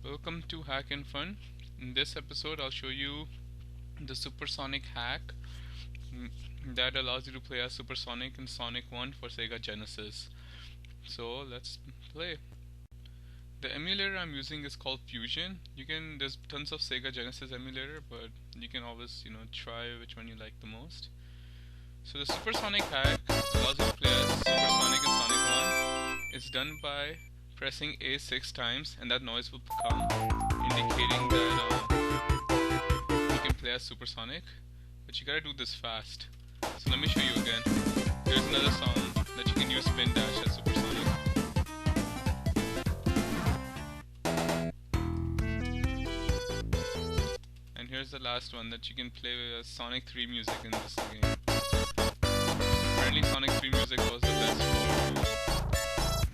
Welcome to Hack and Fun. In this episode, I'll show you the Supersonic hack that allows you to play as Supersonic in Sonic 1 for Sega Genesis. So let's play. The emulator I'm using is called Fusion. There's tons of Sega Genesis emulator, but you can always try which one you like the most. So the Supersonic hack allows you to play as Supersonic in Sonic 1. It's done by pressing A 6 times, and that noise will come indicating that you can play as Supersonic, but you gotta do this fast. So let me show you again. There's another song that you can use Spin Dash as Supersonic. And here's the last one that you can play as Sonic 3 music in this game. Apparently Sonic 3 music was the best for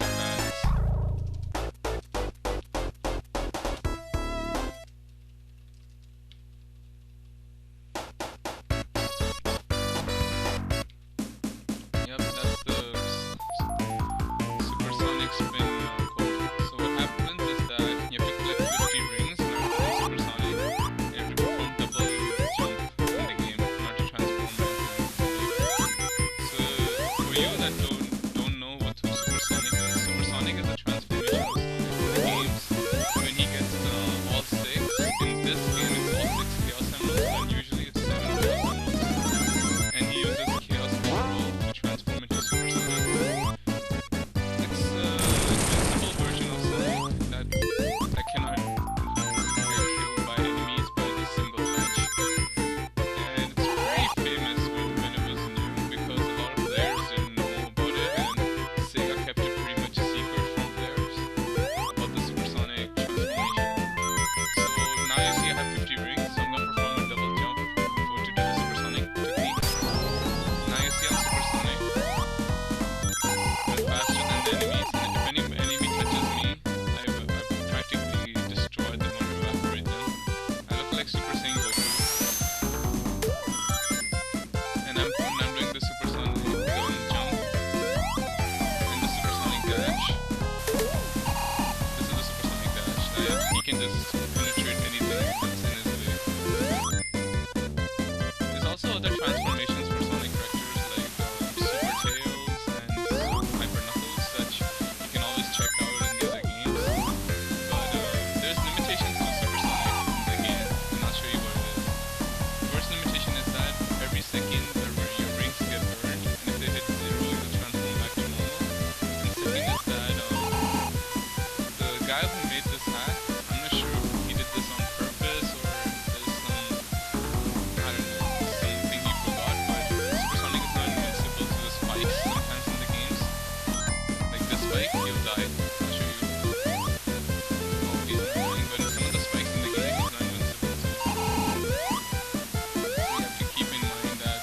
fans. Yep, that's the Supersonic spin code. So what happens is that you have to collect 50 rings in order to play Supersonic. You have to perform double jump in the game in order to transform it. So for you that don't know what Supersonic is, Supersonic is a transformation of Sonic. In the games, when he gets all 6, in this game it's all 6 Chaos Emeralds, and usually it's 7 Chaos Emeralds. And he uses Chaos Control to transform into Supersonic. It's an invincible version of Sonic that cannot get killed by enemies by the single punch. And it's very famous when it was new because a lot of players didn't know about it, and Sega kept it pretty much secret from players about the Supersonic transformation. So now you see I have 50 rings, so I'm gonna perform a double jump to do the Supersonic technique. Now you see I'm Supersonic. I'm faster than the enemies, and if any enemy touches me, I've practically destroyed them or evaporate them. I look like Super Saiyan Goku. And I'm doing the Supersonic jump and the Supersonic dash. This is the Supersonic dash. Now he can just penetrate anything that's in his way. There's also other transformations for Sonic characters like Super Tails and Hyper Knuckles that you can always check out in the other games. But there's limitations to Supersonic in the game, and I'll show you what it is. First limitation is that every second your rings get burned, and if they hit 0, you'll transform back to normal. And second is that the guy who made this hack, I'm not sure if he did this on purpose or there's some, I don't know, something he forgot, but Supersonic is not invincible to the spikes sometimes in the games. Like this spike, he'll die. I'll show you. Oh, he's annoying, but some of the spikes in the game, he's not invincible to. So you have to keep in mind that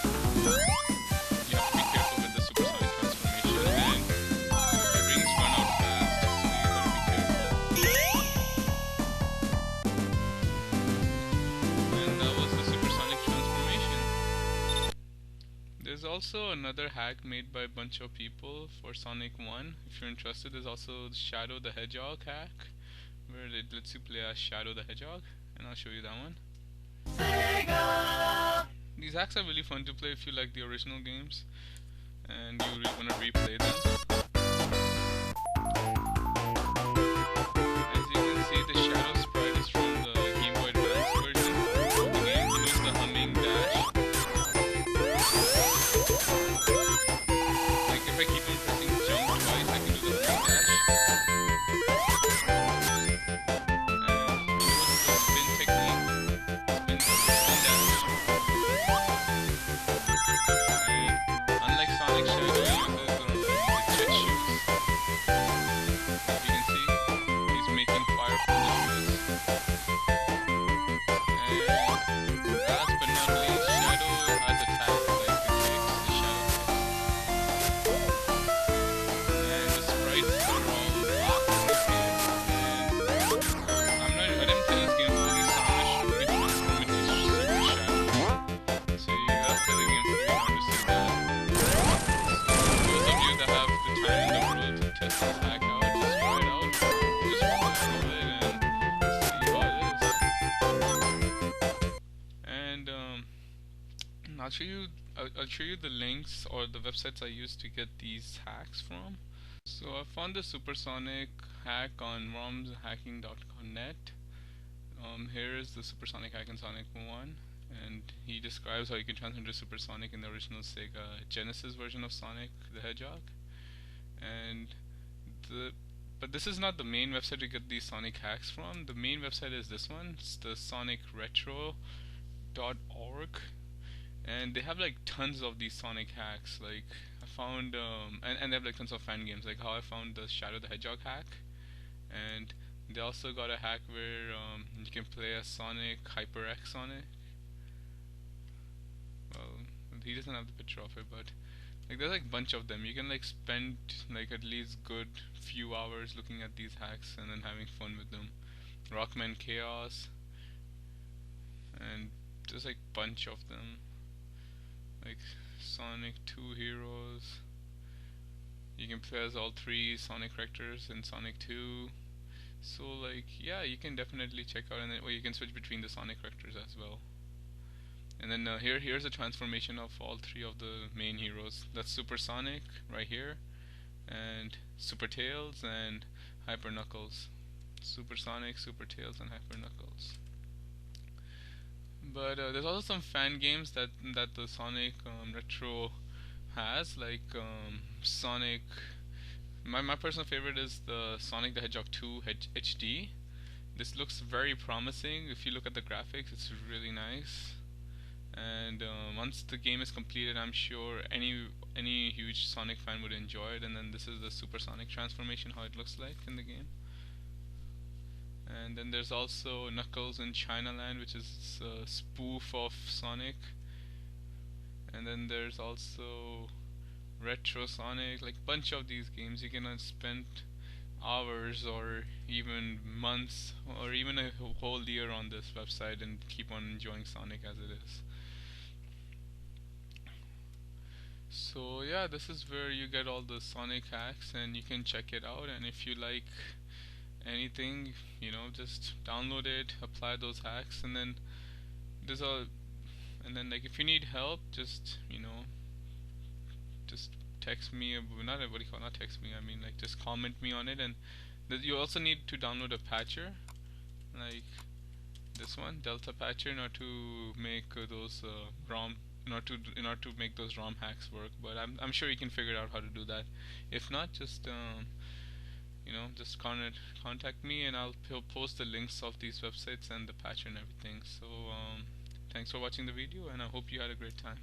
you have to be careful with the Supersonic transformation, and the rings run out fast, so you gotta be careful. And that was the Supersonic transformation. There's also another hack made by a bunch of people for Sonic 1. If you're interested, there's also the Shadow the Hedgehog hack, where it lets you play as Shadow the Hedgehog, and I'll show you that one. These hacks are really fun to play if you like the original games and you want to replay them. As you can see, the Shadow sprite is from the Game Boy Advance version of the game. You use the humming dash. Like if I keep on pressing jump twice, I can do the humming dash. And you use the spin technique. Spin dash. And unlike Sonic Shadow, uses the twitch I'll show you the links or the websites I used to get these hacks from. So I found the supersonic hack on romshacking.net. Here is the supersonic hack in Sonic 1, and he describes how you can transfer into supersonic in the original Sega Genesis version of Sonic the Hedgehog. And the but this is not the main website to get these Sonic hacks from. The main website is this one. It's the sonicretro.org, and they have like tons of these Sonic hacks. Like I found and they have like tons of fan games, like how I found the Shadow the Hedgehog hack. And they also got a hack where you can play a Sonic HyperX Sonic. Well, he doesn't have the picture of it, but like there's like a bunch of them. You can like spend like at least good few hours looking at these hacks and then having fun with them. Rockman Chaos, and there's like bunch of them. Like Sonic 2 Heroes. You can play as all three Sonic characters in Sonic 2. So like yeah, you can definitely check out, and then you can switch between the Sonic characters as well. And then here's a transformation of all three of the main heroes. That's Super Sonic right here, and Super Tails and Hyper Knuckles. Super Sonic, Super Tails, and Hyper Knuckles. But there's also some fan games that the Sonic Retro has, like Sonic. My personal favorite is the Sonic the Hedgehog 2 HD. This looks very promising. If you look at the graphics, it's really nice. And once the game is completed, I'm sure any huge Sonic fan would enjoy it. And then this is the supersonic transformation, how it looks like in the game. And then there's also Knuckles in Chinaland, which is a spoof of Sonic. And then there's also Retro Sonic, like bunch of these games. You can spend hours or even months or even a whole year on this website and keep on enjoying Sonic as it is. So yeah, this is where you get all the Sonic hacks, and you can check it out. And if you like anything, just download it, apply those hacks, and then there's a and then like if you need help, just just text me. Not text me. I mean like just comment me on it. And you also need to download a patcher, like this one, Delta Patcher, in order to make those ROM. In order to make those ROM hacks work, but I'm sure you can figure out how to do that. If not, just just contact me, and I'll post the links of these websites and the patch and everything. So thanks for watching the video, and I hope you had a great time.